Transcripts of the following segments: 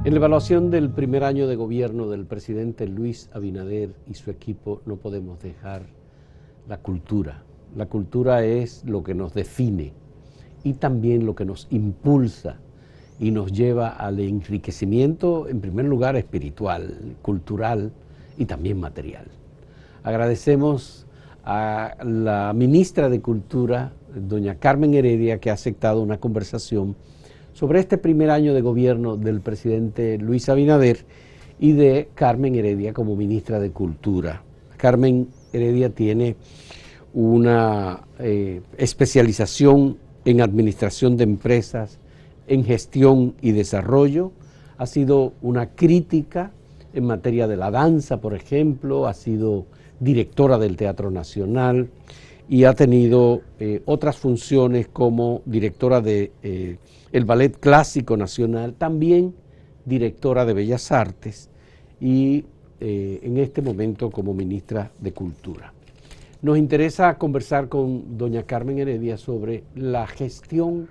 En la evaluación del primer año de gobierno del presidente Luis Abinader y su equipo no podemos dejar la cultura. La cultura es lo que nos define y también lo que nos impulsa y nos lleva al enriquecimiento, en primer lugar, espiritual, cultural y también material. Agradecemos a la ministra de Cultura, doña Carmen Heredia, que ha aceptado una conversación sobre este primer año de gobierno del presidente Luis Abinader y de Carmen Heredia como ministra de Cultura. Carmen Heredia tiene una especialización en administración de empresas, en gestión y desarrollo. Ha sido una crítica en materia de la danza, por ejemplo, ha sido directora del Teatro Nacional y ha tenido otras funciones como directora de el Ballet Clásico Nacional, también directora de Bellas Artes y en este momento como ministra de Cultura. Nos interesa conversar con doña Carmen Heredia sobre la gestión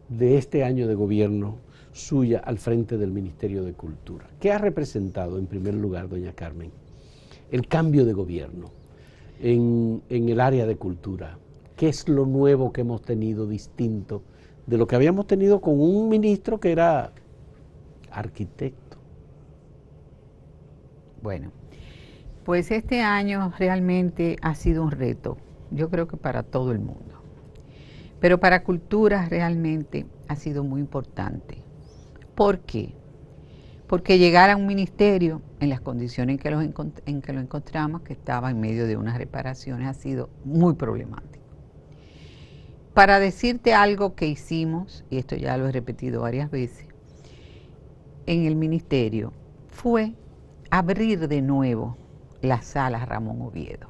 de este año de gobierno suya al frente del Ministerio de Cultura. ¿Qué ha representado, en primer lugar, doña Carmen, el cambio de gobierno en el área de cultura? ¿Qué es lo nuevo que hemos tenido distinto de lo que habíamos tenido con un ministro que era arquitecto? Bueno, pues este año realmente ha sido un reto, yo creo que para todo el mundo. Pero para cultura realmente ha sido muy importante. ¿Por qué? Porque llegar a un ministerio en las condiciones en que lo encontramos, que estaba en medio de unas reparaciones, ha sido muy problemático. Para decirte algo que hicimos, y esto ya lo he repetido varias veces, en el ministerio, fue abrir de nuevo la sala Ramón Oviedo.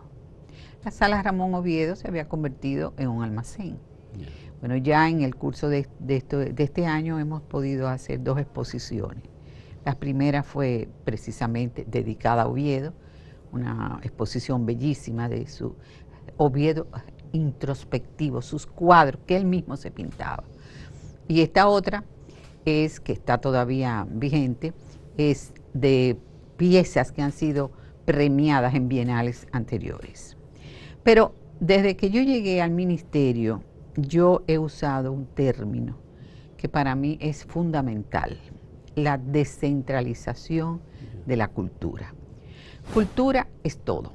La sala Ramón Oviedo se había convertido en un almacén. Bueno, ya en el curso de este año hemos podido hacer 2 exposiciones. La primera fue precisamente dedicada a Oviedo, una exposición bellísima de su Oviedo introspectivo, sus cuadros que él mismo se pintaba. Y esta otra es, que está todavía vigente, es de piezas que han sido premiadas en bienales anteriores. Pero desde que yo llegué al ministerio, yo he usado un término que para mí es fundamental: la descentralización de la cultura. Cultura es todo,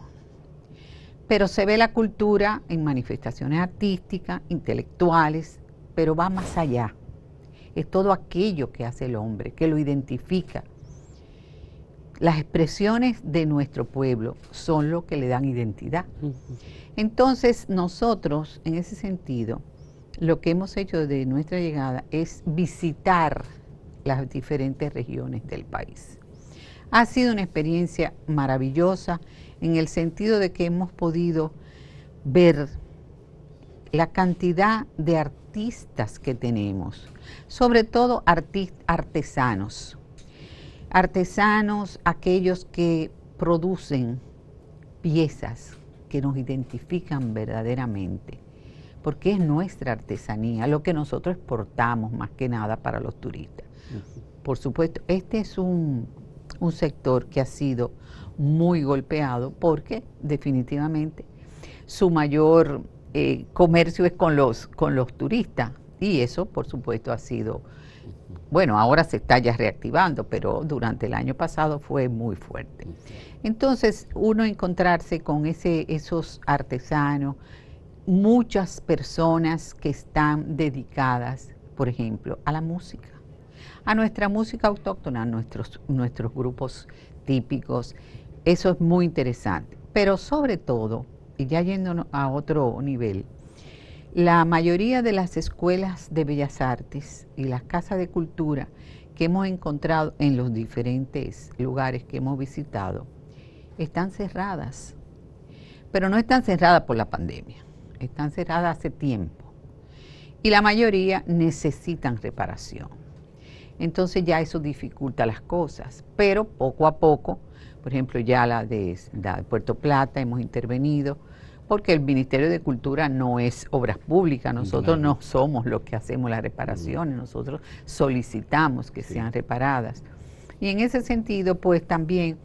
pero se ve la cultura en manifestaciones artísticas, intelectuales, pero va más allá. Es todo aquello que hace el hombre, que lo identifica. Las expresiones de nuestro pueblo son lo que le dan identidad. Entonces, nosotros, en ese sentido, lo que hemos hecho desde nuestra llegada es visitar las diferentes regiones del país. Ha sido una experiencia maravillosa en el sentido de que hemos podido ver la cantidad de artistas que tenemos, sobre todo artesanos. Artesanos, aquellos que producen piezas que nos identifican verdaderamente, porque es nuestra artesanía, lo que nosotros exportamos más que nada para los turistas. Por supuesto, este es un sector que ha sido muy golpeado porque definitivamente su mayor comercio es con los turistas, y eso por supuesto ha sido, bueno, ahora se está ya reactivando, pero durante el año pasado fue muy fuerte. Entonces, uno encontrarse con esos artesanos, muchas personas que están dedicadas, por ejemplo, a la música, a nuestra música autóctona, a nuestros grupos típicos. Eso es muy interesante. Pero sobre todo, y ya yéndonos a otro nivel, la mayoría de las escuelas de bellas artes y las casas de cultura que hemos encontrado en los diferentes lugares que hemos visitado están cerradas. Pero no están cerradas por la pandemia, están cerradas hace tiempo. Y la mayoría necesitan reparación. Entonces ya eso dificulta las cosas, pero poco a poco, por ejemplo, ya la de Puerto Plata hemos intervenido, porque el Ministerio de Cultura no es obras públicas, nosotros no somos los que hacemos las reparaciones, nosotros solicitamos que sean reparadas. Y en ese sentido, pues también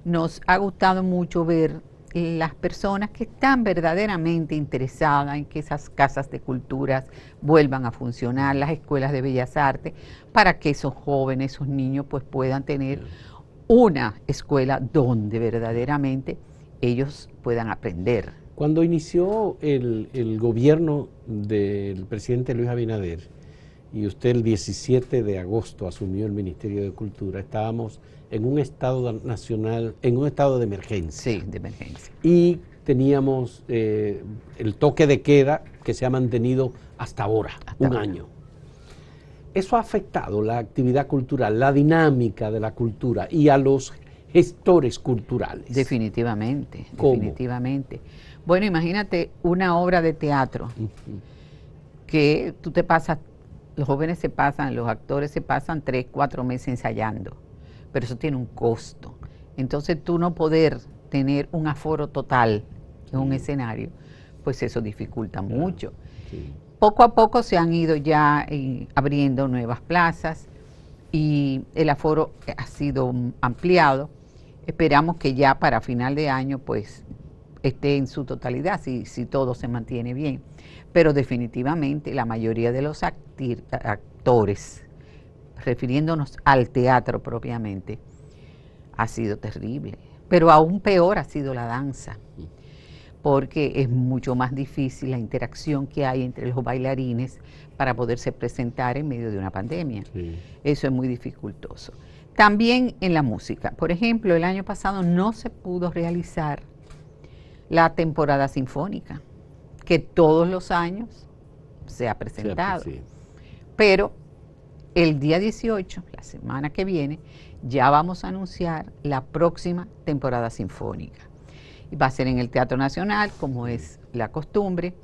nos ha gustado mucho ver las personas que están verdaderamente interesadas en que esas casas de culturas vuelvan a funcionar, las escuelas de bellas artes, para que esos jóvenes, esos niños, pues puedan tener una escuela donde verdaderamente ellos puedan aprender. Cuando inició el gobierno del presidente Luis Abinader, y usted el 17 de agosto asumió el Ministerio de Cultura, estábamos en un estado nacional, en un estado de emergencia. Sí, de emergencia. Y teníamos el toque de queda que se ha mantenido hasta ahora, un año. Eso ha afectado la actividad cultural, la dinámica de la cultura y a los gestores culturales. Definitivamente, ¿Cómo? Definitivamente. Bueno, imagínate una obra de teatro que tú te pasas, los jóvenes se pasan, los actores se pasan 3, 4 meses ensayando, pero eso tiene un costo. Entonces tú no poder tener un aforo total en un escenario, pues eso dificulta mucho. Sí. Poco a poco se han ido ya abriendo nuevas plazas y el aforo ha sido ampliado. Esperamos que ya para final de año pues esté en su totalidad, si todo se mantiene bien. Pero definitivamente la mayoría de los actores, refiriéndonos al teatro propiamente, ha sido terrible. Pero aún peor ha sido la danza, porque es mucho más difícil la interacción que hay entre los bailarines para poderse presentar en medio de una pandemia. Sí. Eso es muy dificultoso. También en la música. Por ejemplo, el año pasado no se pudo realizar la temporada sinfónica, que todos los años se ha presentado. Sí. Pero el día 18, la semana que viene, ya vamos a anunciar la próxima temporada sinfónica. Va a ser en el Teatro Nacional, como es la costumbre.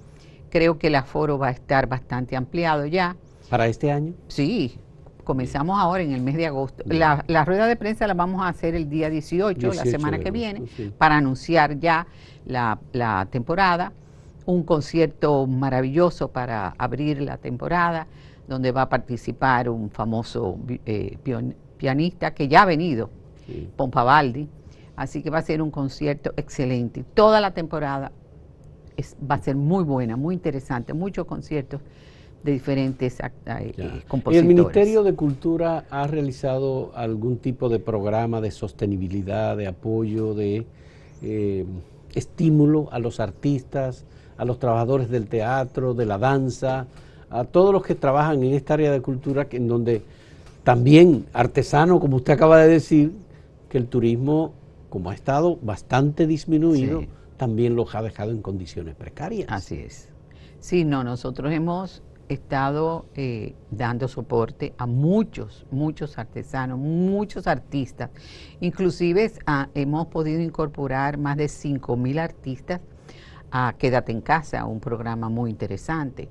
Creo que el aforo va a estar bastante ampliado ya. ¿Para este año? Sí, comenzamos ahora en el mes de agosto. La rueda de prensa la vamos a hacer el día 18 la semana que viene, sí, para anunciar ya la temporada. Un concierto maravilloso para abrir la temporada, donde va a participar un famoso pianista que ya ha venido, sí, Pompavaldi. Así que va a ser un concierto excelente. Toda la temporada va a ser muy buena, muy interesante, muchos conciertos de diferentes compositores. ¿Y el Ministerio de Cultura ha realizado algún tipo de programa de sostenibilidad, de apoyo, de estímulo a los artistas, a los trabajadores del teatro, de la danza, a todos los que trabajan en esta área de cultura, en donde también artesano, como usted acaba de decir, que el turismo, como ha estado bastante disminuido, sí, también los ha dejado en condiciones precarias? Así es. Sí, no, nosotros hemos estado dando soporte a muchos artesanos, muchos artistas. Inclusive hemos podido incorporar más de 5,000 artistas a Quédate en Casa, un programa muy interesante.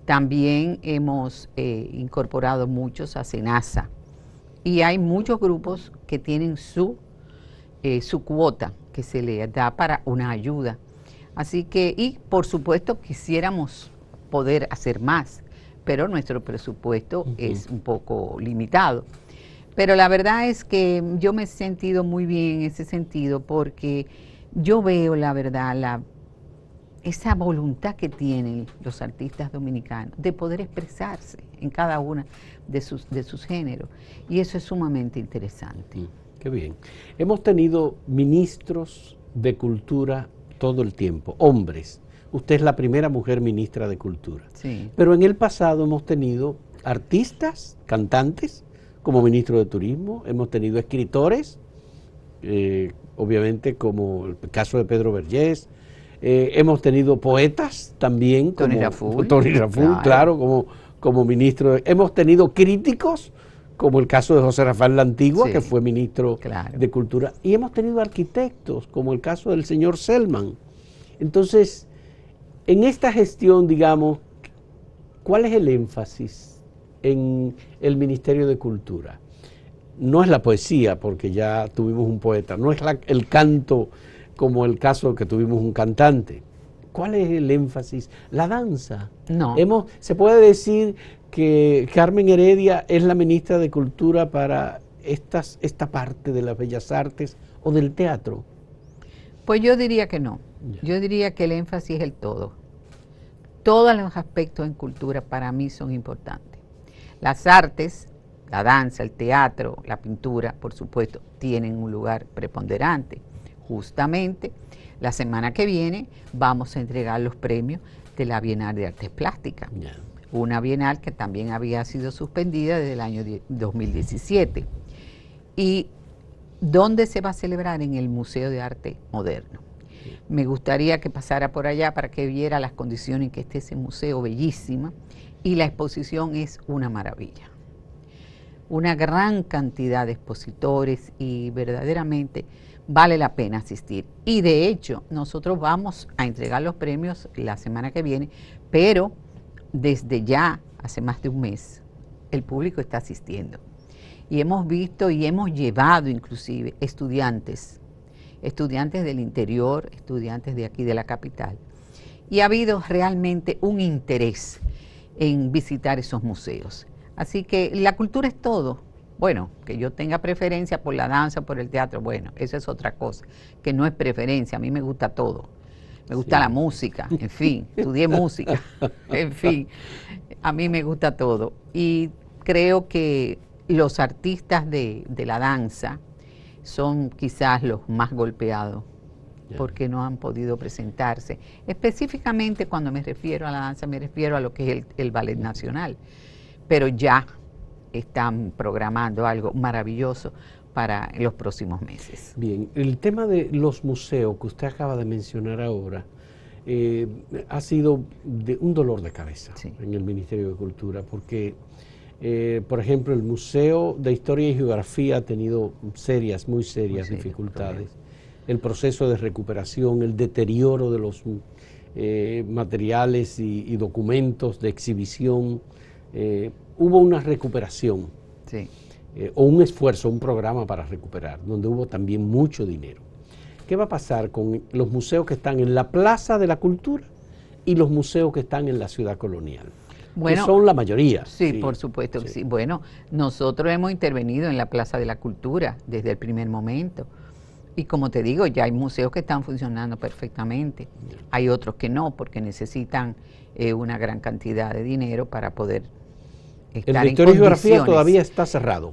También hemos incorporado muchos a SENASA. Y hay muchos grupos que tienen su cuota que se le da para una ayuda. Así que, y por supuesto quisiéramos poder hacer más, pero nuestro presupuesto es un poco limitado. Pero la verdad es que yo me he sentido muy bien en ese sentido, porque yo veo la verdad, esa voluntad que tienen los artistas dominicanos de poder expresarse en cada una de sus géneros, y eso es sumamente interesante. Qué bien. Hemos tenido ministros de cultura todo el tiempo, hombres. Usted es la primera mujer ministra de Cultura. Sí. Pero en el pasado hemos tenido artistas, cantantes, como ministro de Turismo, hemos tenido escritores, obviamente como el caso de Pedro Vergés, hemos tenido poetas también, como Tony Raful, claro, como ministro. Hemos tenido críticos, como el caso de José Rafael La Antigua, sí, que fue ministro, claro, de Cultura. Y hemos tenido arquitectos, como el caso del señor Selman. Entonces, en esta gestión, digamos, ¿cuál es el énfasis en el Ministerio de Cultura? No es la poesía, porque ya tuvimos un poeta, no es el canto, como el caso que tuvimos un cantante. ¿Cuál es el énfasis? La danza. No. Se puede decir que Carmen Heredia es la ministra de Cultura para esta parte de las bellas artes o del teatro? Pues yo diría que no. Ya. Yo diría que el énfasis es el todo. Todos los aspectos en cultura para mí son importantes. Las artes, la danza, el teatro, la pintura, por supuesto, tienen un lugar preponderante. Justamente, la semana que viene vamos a entregar los premios de la Bienal de Artes Plásticas. Ya. Una bienal que también había sido suspendida desde el año 2017. ¿Y dónde se va a celebrar? En el Museo de Arte Moderno. Me gustaría que pasara por allá para que viera las condiciones en que esté ese museo, bellísima, y la exposición es una maravilla. Una gran cantidad de expositores y verdaderamente vale la pena asistir. Y de hecho, nosotros vamos a entregar los premios la semana que viene, pero desde ya, hace más de un mes, el público está asistiendo. Y hemos visto y hemos llevado inclusive estudiantes del interior, estudiantes de aquí de la capital. Y ha habido realmente un interés en visitar esos museos. Así que la cultura es todo. Bueno, que yo tenga preferencia por la danza, por el teatro, bueno, eso es otra cosa, que no es preferencia, a mí me gusta todo. Me gusta la música, en fin, estudié música, en fin, a mí me gusta todo. Y creo que los artistas de la danza son quizás los más golpeados porque no han podido presentarse. Específicamente cuando me refiero a la danza, me refiero a lo que es el Ballet Nacional, pero ya están programando algo maravilloso para los próximos meses. Bien, el tema de los museos que usted acaba de mencionar ahora ha sido un dolor de cabeza en el Ministerio de Cultura, porque, por ejemplo, el Museo de Historia y Geografía ha tenido muy serias dificultades. El proceso de recuperación, el deterioro de los materiales y documentos de exhibición, hubo una recuperación. Sí. O un esfuerzo, un programa para recuperar, donde hubo también mucho dinero. ¿Qué va a pasar con los museos que están en la Plaza de la Cultura y los museos que están en la ciudad colonial? Bueno, que son la mayoría. Sí, por supuesto que sí. Bueno, nosotros hemos intervenido en la Plaza de la Cultura desde el primer momento. Y como te digo, ya hay museos que están funcionando perfectamente. Hay otros que no, porque necesitan una gran cantidad de dinero para poder estar el Historia y Geografía todavía está cerrado.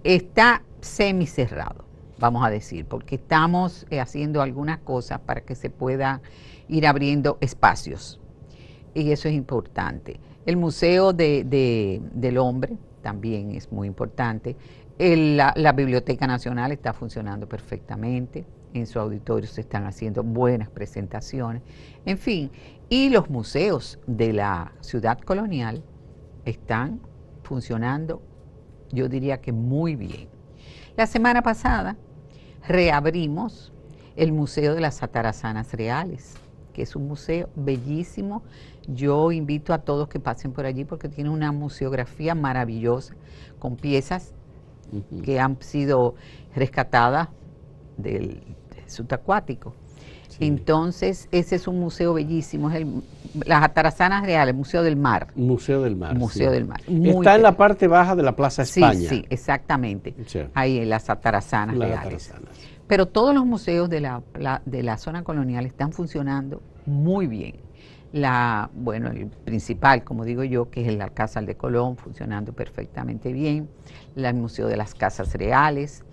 Está semicerrado, vamos a decir, porque estamos haciendo algunas cosas para que se pueda ir abriendo espacios. Y eso es importante. El Museo del Hombre también es muy importante. La Biblioteca Nacional está funcionando perfectamente. En su auditorio se están haciendo buenas presentaciones. En fin, y los museos de la ciudad colonial están funcionando, yo diría que muy bien. La semana pasada reabrimos el Museo de las Atarazanas Reales, que es un museo bellísimo. Yo invito a todos que pasen por allí porque tiene una museografía maravillosa con piezas que han sido rescatadas del sud acuático. Sí. Entonces, ese es un museo bellísimo, es las Atarazanas Reales, Museo del Mar. Museo del Mar. Museo del Mar. Está en la parte baja de la Plaza España. Sí, exactamente. Sí. Ahí en las Atarazanas Reales. Pero todos los museos de la zona colonial están funcionando muy bien. Bueno, el principal, como digo yo, que es el Alcázar de Colón, funcionando perfectamente bien. El Museo de las Casas Reales,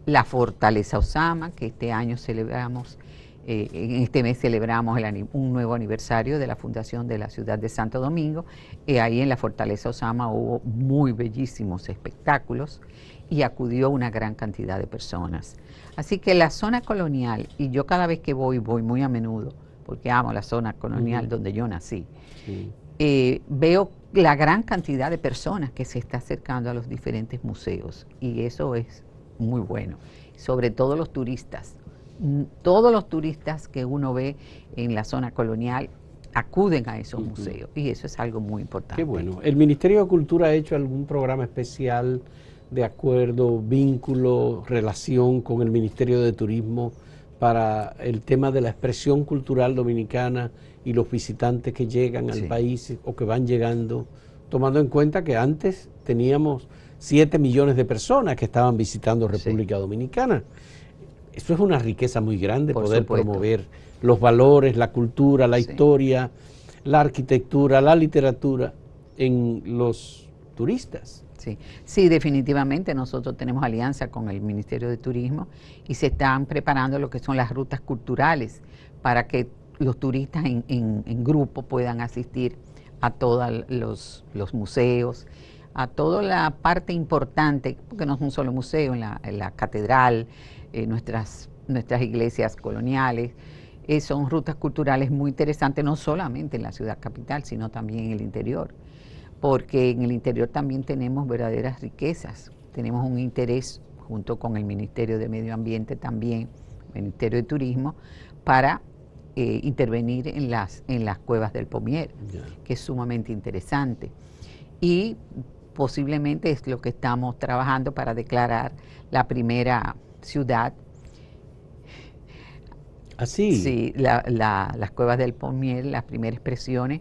la Fortaleza Ozama, que este año celebramos. En este mes celebramos un nuevo aniversario de la fundación de la ciudad de Santo Domingo. Ahí en la Fortaleza Ozama hubo muy bellísimos espectáculos y acudió una gran cantidad de personas. Así que la zona colonial, y yo cada vez que voy muy a menudo, porque amo la zona colonial donde yo nací, veo la gran cantidad de personas que se está acercando a los diferentes museos y eso es muy bueno, sobre todo los turistas. Todos los turistas que uno ve en la zona colonial acuden a esos museos y eso es algo muy importante. Qué bueno. ¿El Ministerio de Cultura ha hecho algún programa especial de acuerdo, vínculo, relación con el Ministerio de Turismo para el tema de la expresión cultural dominicana y los visitantes que llegan al país o que van llegando? tomando en cuenta que antes teníamos 7 millones de personas que estaban visitando República Dominicana. Eso es una riqueza muy grande, Por poder supuesto. promover los valores, la cultura, la Sí. historia, la arquitectura, la literatura en los turistas. Sí, sí, definitivamente nosotros tenemos alianza con el Ministerio de Turismo y se están preparando lo que son las rutas culturales para que los turistas en grupo puedan asistir a todos los museos, a toda la parte importante, porque no es un solo museo, en la catedral, nuestras iglesias coloniales. Son rutas culturales muy interesantes, no solamente en la ciudad capital, sino también en el interior, porque en el interior también tenemos verdaderas riquezas. Tenemos un interés, junto con el Ministerio de Medio Ambiente también, el Ministerio de Turismo, para intervenir en las cuevas del Pomier, que es sumamente interesante. Y posiblemente es lo que estamos trabajando para declarar la primera ciudad. Así. Sí, las cuevas del Pomier, las primeras expresiones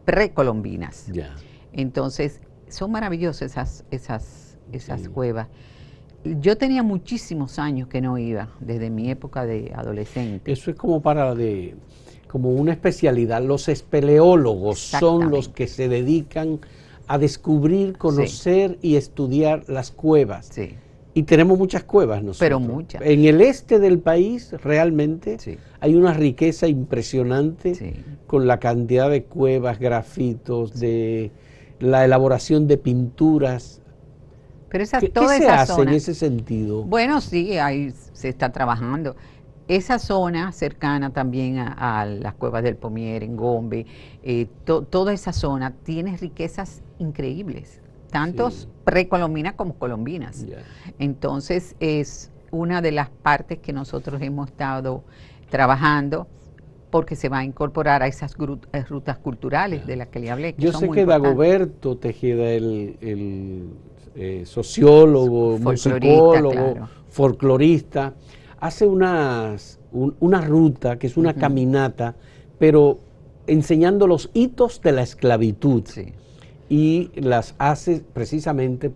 precolombinas. Ya. Entonces, son maravillosas esas cuevas. Yo tenía muchísimos años que no iba, desde mi época de adolescente. Eso es como como una especialidad. Los espeleólogos son los que se dedican a descubrir, conocer y estudiar las cuevas. Sí. Y tenemos muchas cuevas nosotros. Pero muchas. En el este del país realmente hay una riqueza impresionante con la cantidad de cuevas, grafitos, de la elaboración de pinturas. Pero ¿Qué se hace en ese sentido? Bueno, sí, ahí se está trabajando. Esa zona cercana también a las cuevas del Pomier, en Gombe, toda esa zona tiene riquezas increíbles, tantos precolombinas como colombinas. Entonces es una de las partes que nosotros hemos estado trabajando, porque se va a incorporar a esas rutas culturales de las que le hablé. Yo sé que Dagoberto Tejeda, el sociólogo, musicólogo, folclorista, hace una ruta que es una caminata, pero enseñando los hitos de la esclavitud. Y las hace precisamente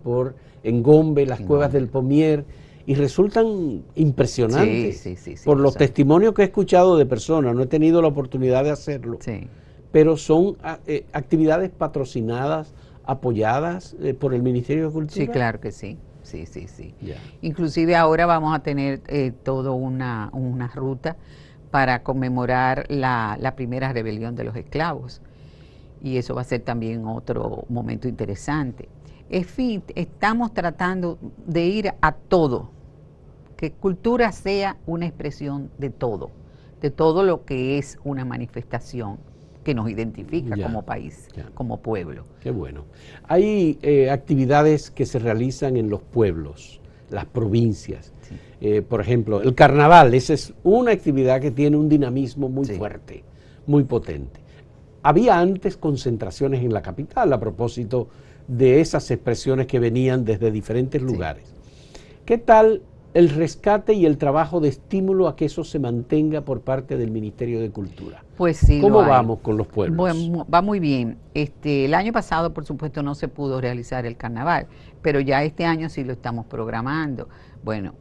en Gombe, las cuevas del Pomier, y resultan impresionantes por los testimonios que he escuchado de personas. No he tenido la oportunidad de hacerlo, pero son actividades patrocinadas, apoyadas por el Ministerio de Cultura. Sí, claro que sí. Sí. Inclusive ahora vamos a tener toda una ruta para conmemorar la primera rebelión de los esclavos. Y eso va a ser también otro momento interesante. En fin, estamos tratando de ir a todo, que cultura sea una expresión de todo lo que es una manifestación que nos identifica como país, como pueblo. Qué bueno. Hay actividades que se realizan en los pueblos, las provincias. Por ejemplo, el carnaval, esa es una actividad que tiene un dinamismo muy fuerte, muy potente. Había antes concentraciones en la capital a propósito de esas expresiones que venían desde diferentes lugares. ¿Qué tal el rescate y el trabajo de estímulo a que eso se mantenga por parte del Ministerio de Cultura? Pues sí. ¿Cómo vamos con los pueblos? Bueno, va muy bien. El año pasado, por supuesto, no se pudo realizar el carnaval, pero ya este año sí lo estamos programando. Bueno,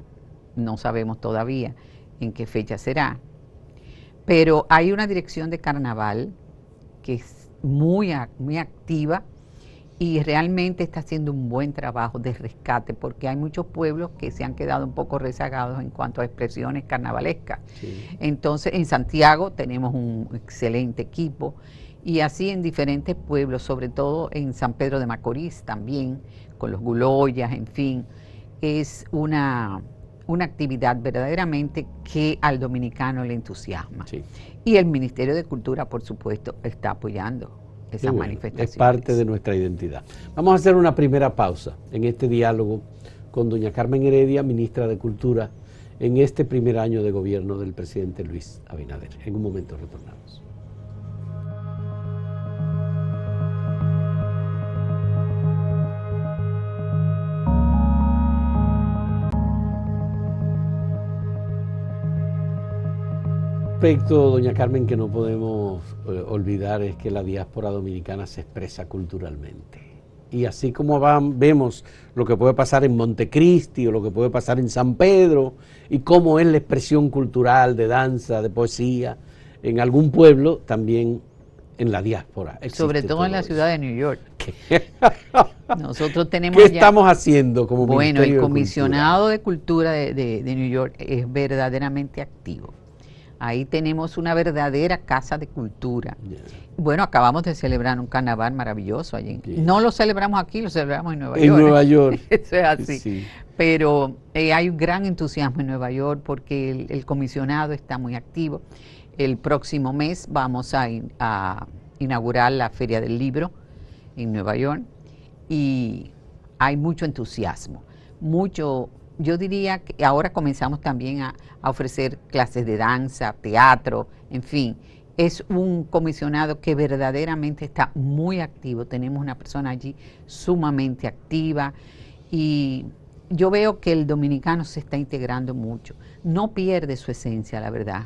no sabemos todavía en qué fecha será, pero hay una dirección de carnaval que es muy activa y realmente está haciendo un buen trabajo de rescate, porque hay muchos pueblos que se han quedado un poco rezagados en cuanto a expresiones carnavalescas. Entonces, en Santiago tenemos un excelente equipo, y así en diferentes pueblos, sobre todo en San Pedro de Macorís también, con los guloyas, en fin, es una actividad verdaderamente que al dominicano le entusiasma. Y el Ministerio de Cultura, por supuesto, está apoyando esas manifestaciones. Es parte de nuestra identidad. Vamos a hacer una primera pausa en este diálogo con doña Carmen Heredia, ministra de Cultura, en este primer año de gobierno del presidente Luis Abinader. En un momento retornamos. aspecto, doña Carmen, que no podemos olvidar es que la diáspora dominicana se expresa culturalmente. Y así como vemos lo que puede pasar en Montecristi o lo que puede pasar en San Pedro y cómo es la expresión cultural de danza, de poesía, en algún pueblo, también en la diáspora. Sobre todo en la ciudad de New York. Nosotros tenemos ¿Qué estamos haciendo como Ministerio de Bueno, el comisionado de Cultura de New York es verdaderamente activo. Ahí tenemos una verdadera casa de cultura. Yeah. Bueno, acabamos de celebrar un carnaval maravilloso allí. Yeah. No lo celebramos aquí, lo celebramos en Nueva York. En Nueva York. Eso es así. Sí. Pero hay un gran entusiasmo en Nueva York porque el comisionado está muy activo. El próximo mes vamos a inaugurar la Feria del Libro en Nueva York y hay mucho entusiasmo, yo diría que ahora comenzamos también a ofrecer clases de danza, teatro, en fin, es un comisionado que verdaderamente está muy activo, tenemos una persona allí sumamente activa y yo veo que el dominicano se está integrando mucho, no pierde su esencia, la verdad.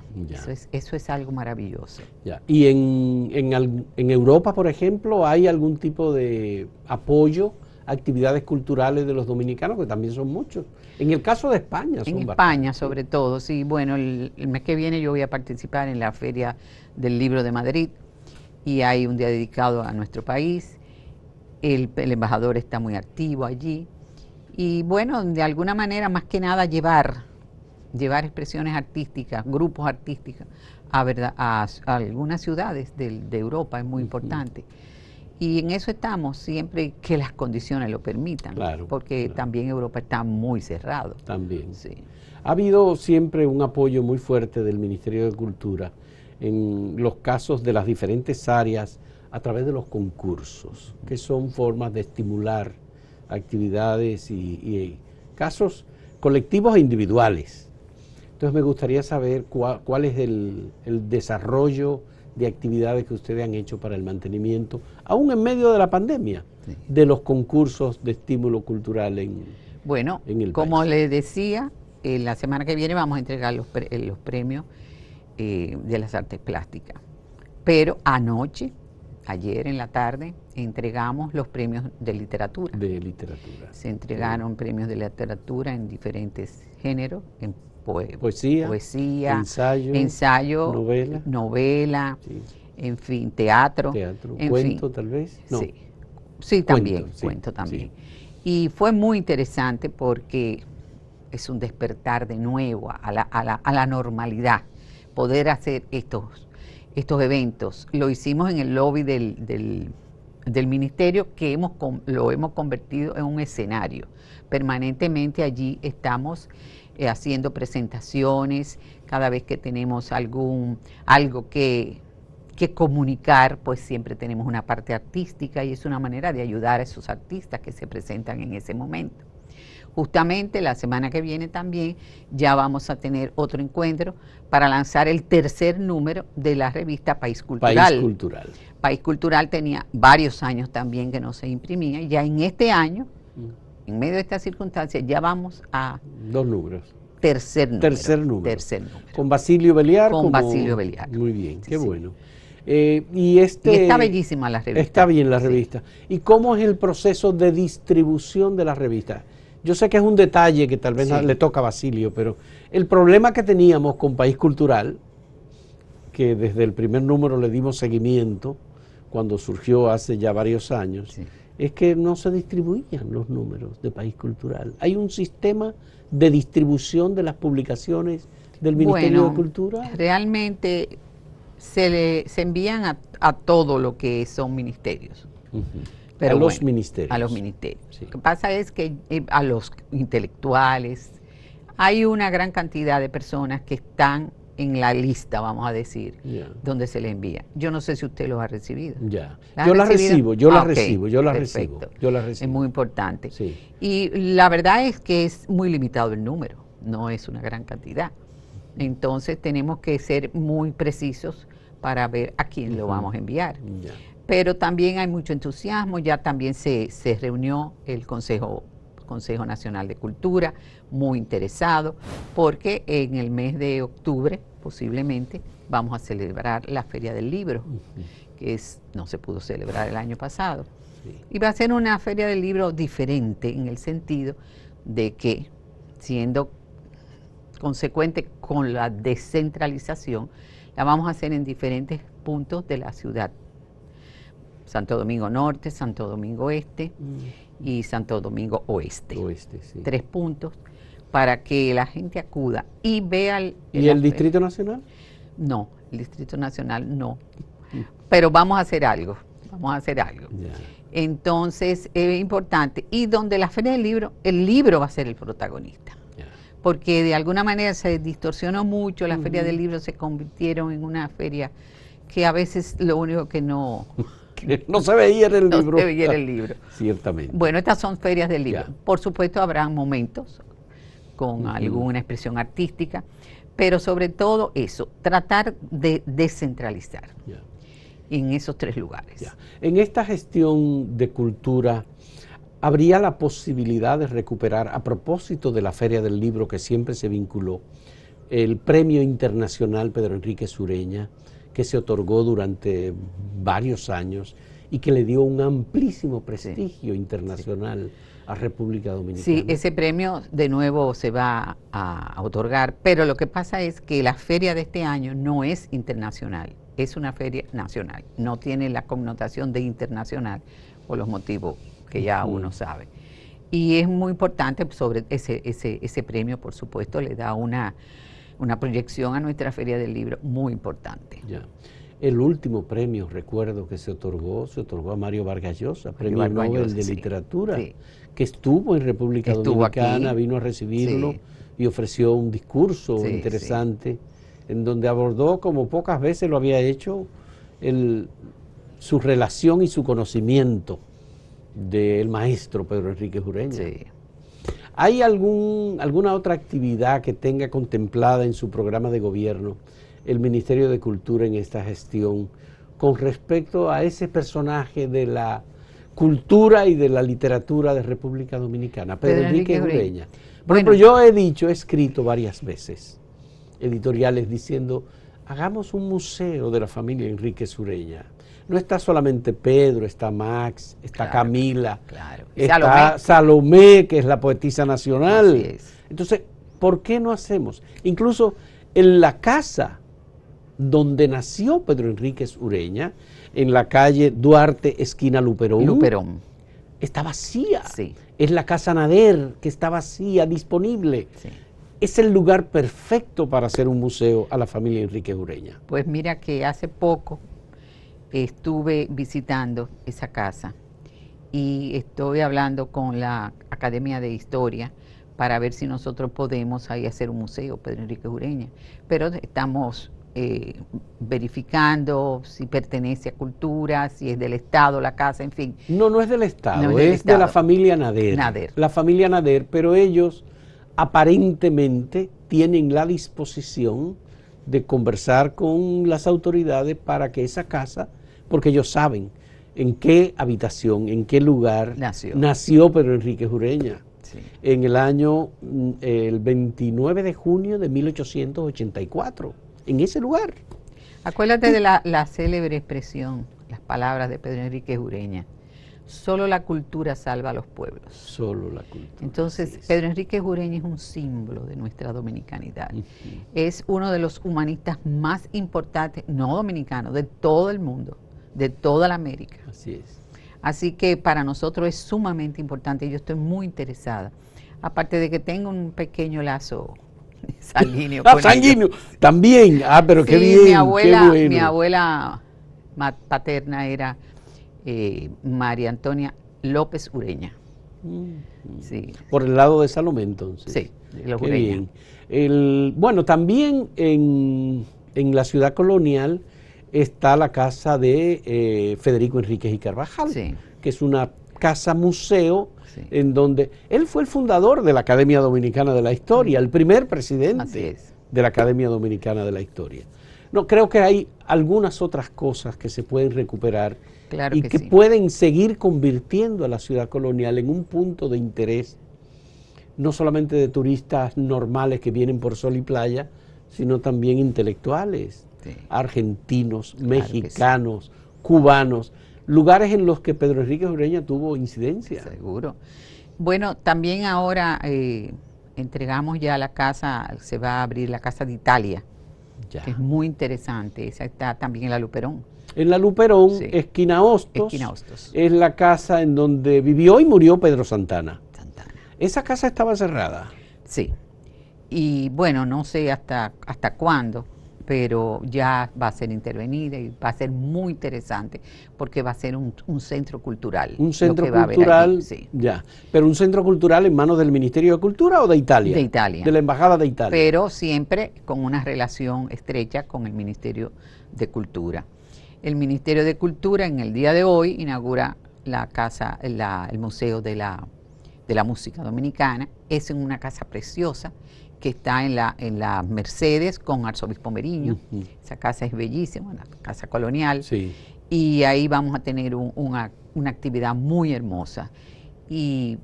Eso es algo maravilloso. Ya. ¿Y en Europa, por ejemplo, hay algún tipo de apoyo a actividades culturales de los dominicanos, que también son muchos? En el caso de España son En España, sobre todo, sí. Bueno, el mes que viene yo voy a participar en la Feria del Libro de Madrid y hay un día dedicado a nuestro país. El embajador está muy activo allí. Y bueno, de alguna manera, más que nada, llevar expresiones artísticas, grupos artísticos a algunas ciudades de Europa es muy importante. Y en eso estamos, siempre que las condiciones lo permitan, porque también Europa está muy cerrado. También. Sí. Ha habido siempre un apoyo muy fuerte del Ministerio de Cultura en los casos de las diferentes áreas a través de los concursos, que son formas de estimular actividades y casos colectivos e individuales. Entonces me gustaría saber cuál es el desarrollo de actividades que ustedes han hecho para el mantenimiento, aún en medio de la pandemia, de los concursos de estímulo cultural en el como país. les decía, la semana que viene vamos a entregar los premios de las artes plásticas. Pero ayer en la tarde, entregamos los premios de literatura. De literatura. Se entregaron premios de literatura en diferentes géneros, en poesía, ensayo, novela, sí. En fin, teatro, cuento tal vez. No. Sí, también, cuento también. Sí. Y fue muy interesante porque es un despertar de nuevo a la normalidad, poder hacer estos eventos. Lo hicimos en el lobby del ministerio, que lo hemos convertido en un escenario. Permanentemente allí estamos haciendo presentaciones, cada vez que tenemos algo que comunicar, pues siempre tenemos una parte artística y es una manera de ayudar a esos artistas que se presentan en ese momento. Justamente la semana que viene también ya vamos a tener otro encuentro para lanzar el tercer número de la revista País Cultural. País Cultural. País Cultural tenía varios años también que no se imprimía, y ya en este año, en medio de estas circunstancias, ya vamos a... 2 números. Tercer número. Con Basilio Beliar. Basilio Beliar. Muy bien, qué bueno. Y está bellísima la revista. Está bien la revista. ¿Y cómo es el proceso de distribución de la revista? Yo sé que es un detalle que tal vez le toca a Basilio, pero el problema que teníamos con País Cultural, que desde el primer número le dimos seguimiento, cuando surgió hace ya varios años, es que no se distribuían los números de País Cultural. ¿Hay un sistema de distribución de las publicaciones del Ministerio de Cultura? Realmente se envían a todo lo que son ministerios. Pero a los ministerios. A los ministerios. Sí. Lo que pasa es que a los intelectuales hay una gran cantidad de personas que están en la lista, vamos a decir, donde se le envía. Yo no sé si usted los ha recibido. Yo las recibo. Es muy importante. Sí. Y la verdad es que es muy limitado el número, no es una gran cantidad. Entonces tenemos que ser muy precisos para ver a quién lo vamos a enviar. Pero también hay mucho entusiasmo, ya también se reunió el Consejo Consejo Nacional de Cultura, muy interesado, porque en el mes de octubre, posiblemente, vamos a celebrar la Feria del Libro, que no se pudo celebrar el año pasado. Sí. Y va a ser una Feria del Libro diferente en el sentido de que, siendo consecuente con la descentralización, la vamos a hacer en diferentes puntos de la ciudad. Santo Domingo Norte, Santo Domingo Este y Santo Domingo Oeste. Sí. 3 puntos para que la gente acuda y vea ¿Y el Distrito Nacional? No, el Distrito Nacional no. Pero vamos a hacer algo. Yeah. Entonces, es importante. Y donde la Feria del Libro, el libro va a ser el protagonista. Yeah. Porque de alguna manera se distorsionó mucho, la Feria del Libro se convirtieron en una feria que a veces lo único que no se veía en el libro. No se veía en el libro. Ciertamente. Bueno, estas son ferias del libro. Yeah. Por supuesto, habrán momentos con alguna expresión artística, pero sobre todo eso, tratar de descentralizar en esos 3 lugares. En esta gestión de cultura, ¿habría la posibilidad de recuperar, a propósito de la Feria del Libro que siempre se vinculó, el Premio Internacional Pedro Enrique Sureña, que se otorgó durante varios años y que le dio un amplísimo prestigio internacional a República Dominicana? Sí, ese premio de nuevo se va a otorgar, pero lo que pasa es que la feria de este año no es internacional, es una feria nacional, no tiene la connotación de internacional por los motivos que ya uno sabe. Y es muy importante sobre ese premio, por supuesto, le da una proyección a nuestra Feria del Libro muy importante. Ya. El último premio, recuerdo que se otorgó a Mario Vargas Llosa, Premio Nobel de Literatura, que estuvo en República Dominicana, aquí, vino a recibirlo y ofreció un discurso interesante en donde abordó, como pocas veces lo había hecho, su relación y su conocimiento del maestro Pedro Enrique Sureña. Sí. ¿Hay alguna otra actividad que tenga contemplada en su programa de gobierno el Ministerio de Cultura en esta gestión con respecto a ese personaje de la cultura y de la literatura de República Dominicana, Pedro Enrique Sureña? Por ejemplo, yo he escrito varias veces editoriales diciendo, hagamos un museo de la familia Enrique Sureña. No está solamente Pedro, está Max, está Camila, está Salomé, que es la poetisa nacional. Entonces, ¿por qué no hacemos? Incluso en la casa donde nació Pedro Enrique Sureña, en la calle Duarte, esquina Luperón, está vacía. Sí. Es la casa Nader, que está vacía, disponible. Sí. Es el lugar perfecto para hacer un museo a la familia Enrique Sureña. Pues mira que hace poco estuve visitando esa casa y estoy hablando con la Academia de Historia para ver si nosotros podemos ahí hacer un museo, Pedro Enrique Sureña. Pero estamos verificando si pertenece a cultura, si es del Estado, la casa, en fin. No es del Estado, es de la familia Nader. La familia Nader, pero ellos aparentemente tienen la disposición de conversar con las autoridades para que esa casa, porque ellos saben en qué habitación, en qué lugar nació Pedro Enrique Sureña. Sí. En el año, el 29 de junio de 1884, en ese lugar. Acuérdate de la célebre expresión, las palabras de Pedro Enrique Sureña: solo la cultura salva a los pueblos. Solo la cultura. Entonces, Pedro Enrique Sureña es un símbolo de nuestra dominicanidad. Es uno de los humanistas más importantes, no dominicanos, de todo el mundo, de toda la América. Así es. Así que para nosotros es sumamente importante y yo estoy muy interesada. Aparte de que tengo un pequeño lazo sanguíneo con sanguíneo, también. Pero qué bien, mi abuela, qué bueno. Mi abuela paterna era María Antonia López Ureña. Sí. Por el lado de Salomé, entonces. Sí, de los qué Ureña. Bien. Bueno, también en la ciudad colonial está la casa de Federico Enríquez y Carvajal, que es una casa museo en donde él fue el fundador de la Academia Dominicana de la Historia, el primer presidente de la Academia Dominicana de la Historia. No, creo que hay algunas otras cosas que se pueden recuperar y que pueden seguir convirtiendo a la ciudad colonial en un punto de interés no solamente de turistas normales que vienen por sol y playa, sino también intelectuales, Sí. argentinos, Claro mexicanos, cubanos, lugares en los que Pedro Enrique Ureña tuvo incidencia. Seguro. Bueno, también ahora entregamos ya la casa, se va a abrir la Casa de Italia, Ya. que es muy interesante. Esa está también en la Luperón. En la Luperón, Sí. esquina Hostos, Esquina Hostos. es la casa en donde vivió y murió Pedro Santana. Santana. Esa casa estaba cerrada. Sí. Y bueno, no sé hasta cuándo, pero ya va a ser intervenida y va a ser muy interesante porque va a ser un centro cultural. Un centro lo que va a haber cultural, allí, sí. ya. Pero un centro cultural en manos del Ministerio de Cultura o de Italia. De Italia. De la Embajada de Italia. Pero siempre con una relación estrecha con el Ministerio de Cultura. El Ministerio de Cultura en el día de hoy inaugura la casa, el Museo de la Música Dominicana. Es en una casa preciosa que está en la Mercedes con Arzobispo Meriño. Esa casa es bellísima, una casa colonial. Sí. Y ahí vamos a tener una actividad muy hermosa. Y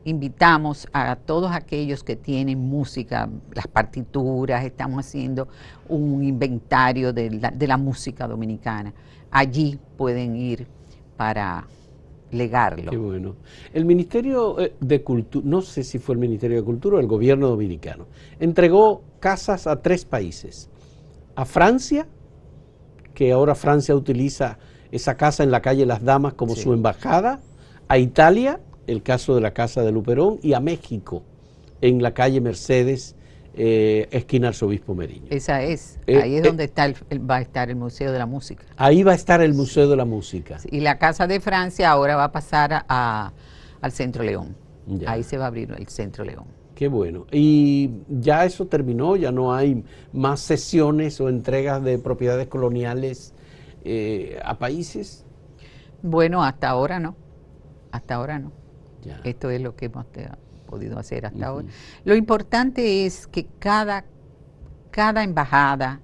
invitamos a todos aquellos que tienen música, las partituras, estamos haciendo un inventario de la música dominicana. Allí pueden ir para legarlo. Qué bueno. El Ministerio de Cultura, no sé si fue el Ministerio de Cultura o el gobierno dominicano, entregó casas a 3 países. A Francia, que ahora Francia utiliza esa casa en la calle Las Damas como Sí. su embajada. A Italia, el caso de la Casa de Luperón, y a México, en la calle Mercedes, esquina Arzobispo Meriño. Esa es, ahí es donde va a estar el Museo de la Música. Ahí va a estar el Museo de la Música. Y la Casa de Francia ahora va a pasar al Centro León. Ya. Ahí se va a abrir el Centro León. Qué bueno. Y ya eso terminó, ya no hay más cesiones o entregas de propiedades coloniales a países. Bueno, hasta ahora no. Hasta ahora no. Ya. Esto es lo que hemos podido hacer hasta ahora. Lo importante es que cada embajada,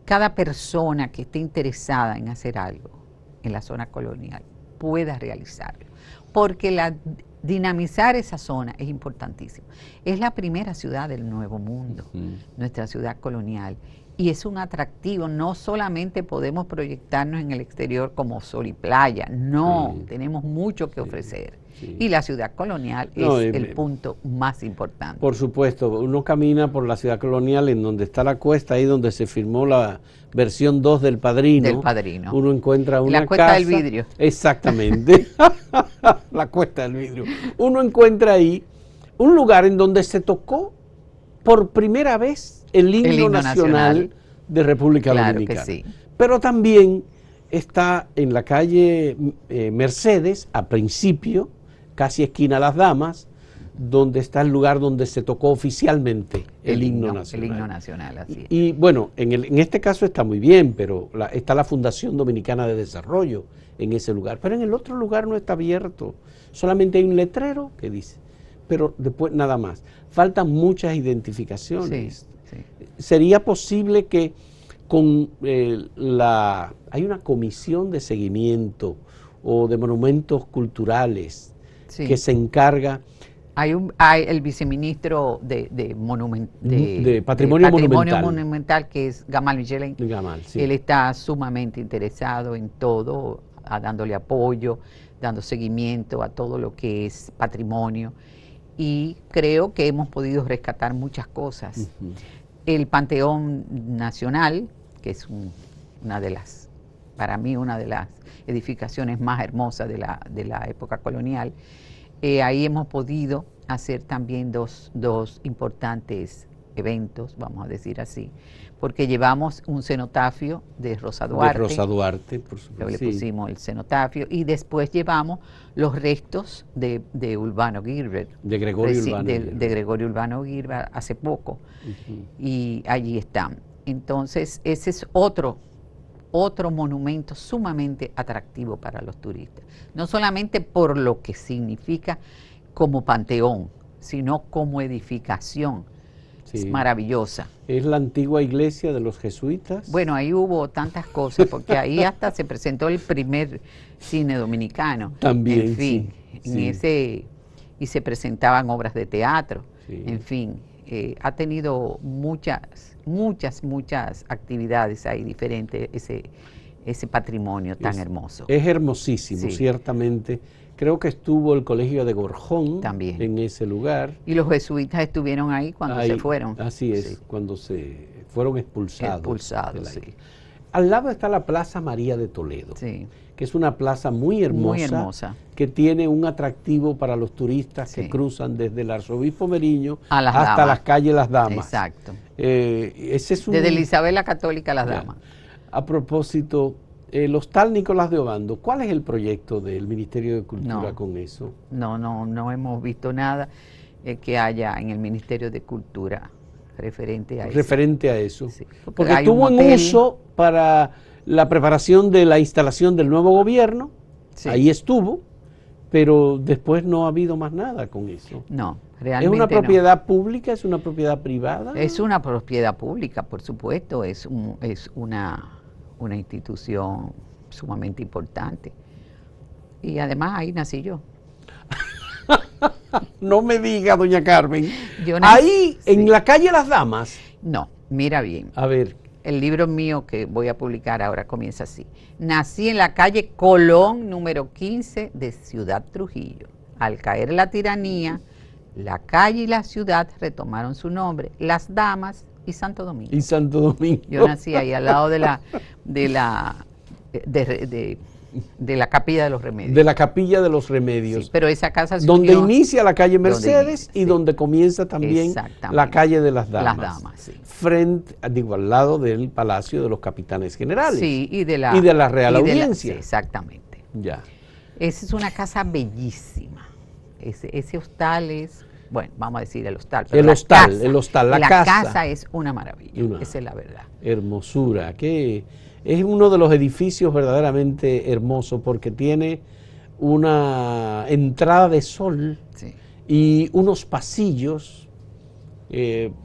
cada persona que esté interesada en hacer algo en la zona colonial pueda realizarlo, porque dinamizar esa zona es importantísimo. Es la primera ciudad del Nuevo Mundo, nuestra ciudad colonial, y es un atractivo. No solamente podemos proyectarnos en el exterior como sol y playa, no, tenemos mucho que ofrecer. Sí. Y la ciudad colonial es el punto más importante. Por supuesto, uno camina por la ciudad colonial en donde está la cuesta, ahí donde se firmó la versión 2 del Padrino. Del Padrino. Uno encuentra una la cuesta casa, del vidrio. Exactamente. La cuesta del vidrio. Uno encuentra ahí un lugar en donde se tocó por primera vez el himno nacional de República Dominicana. Que sí. Pero también está en la calle Mercedes, a principio, casi esquina Las Damas, donde está el lugar donde se tocó oficialmente el himno nacional. El himno nacional, así es. Y bueno, en este caso está muy bien, pero está la Fundación Dominicana de Desarrollo en ese lugar. Pero en el otro lugar no está abierto. Solamente hay un letrero que dice. Pero después nada más. Faltan muchas identificaciones. Sí, sí. ¿Sería posible que con hay una comisión de seguimiento o de monumentos culturales que se encarga? Hay el viceministro de Patrimonio Monumental, que es Gamal Michelin. Sí. Él está sumamente interesado en todo, dándole apoyo, dando seguimiento a todo lo que es patrimonio. Y creo que hemos podido rescatar muchas cosas. El Panteón Nacional, que es para mí una de las edificaciones más hermosas de la época colonial. Ahí hemos podido hacer también dos importantes eventos, vamos a decir así, porque llevamos un cenotafio de Rosa Duarte. De Rosa Duarte, por supuesto. Le pusimos el cenotafio y después llevamos los restos de Urbano Gilbert. De Gregorio Urbano Gilbert. De Gregorio Urbano Gilbert hace poco. Y allí están. Entonces, ese es otro monumento sumamente atractivo para los turistas. No solamente por lo que significa como panteón, sino como edificación. Sí. Es maravillosa. ¿Es la antigua iglesia de los jesuitas? Bueno, ahí hubo tantas cosas, porque ahí hasta se presentó el primer cine dominicano. También, en fin, sí. y se presentaban obras de teatro. Sí. En fin, ha tenido muchas actividades ahí diferentes, ese patrimonio tan hermoso. Es hermosísimo, Sí. ciertamente. Creo que estuvo el colegio de Gorjón También. en ese lugar. Y los jesuitas estuvieron ahí cuando Ahí, se fueron. así es, Sí. cuando se fueron expulsados. Expulsados, de la sí. isla. Al lado está la Plaza María de Toledo, Sí. que es una plaza muy hermosa, que tiene un atractivo para los turistas que cruzan desde el Arzobispo Meriño hasta las calles Las Damas. Exacto. Ese es desde Isabel la Católica a Las Ya. Damas. A propósito, el Hostal Nicolás de Obando, ¿cuál es el proyecto del Ministerio de Cultura con eso? No hemos visto nada que haya en el Ministerio de Cultura referente a eso. Referente a eso. Sí, porque estuvo en uso para la preparación de la instalación del nuevo gobierno, sí. Ahí estuvo, pero después no ha habido más nada con eso. No, realmente ¿Es una propiedad pública? ¿Es una propiedad privada? Es una propiedad pública, por supuesto, es una institución sumamente importante. Y además ahí nací yo. No me diga, doña Carmen. Ahí, en la calle Las Damas. No, mira bien. A ver. El libro mío que voy a publicar ahora comienza así. Nací en la calle Colón, número 15 de Ciudad Trujillo. Al caer la tiranía, la calle y la ciudad retomaron su nombre, Las Damas y Santo Domingo. Y Santo Domingo. Yo nací ahí al lado de la Capilla de los Remedios. De la Capilla de los Remedios. Sí, pero esa casa donde inicia la calle Mercedes y donde comienza también la calle de Las Damas. Las Damas, sí. Frente, digo, al lado del Palacio de los Capitanes Generales. Sí, y de la Real Audiencia. Sí, exactamente. Ya. Esa es una casa bellísima. Ese hostal es, bueno, vamos a decir el hostal. Pero la casa es una maravilla, esa es la verdad. Hermosura, que es uno de los edificios verdaderamente hermosos porque tiene una entrada de sol y unos pasillos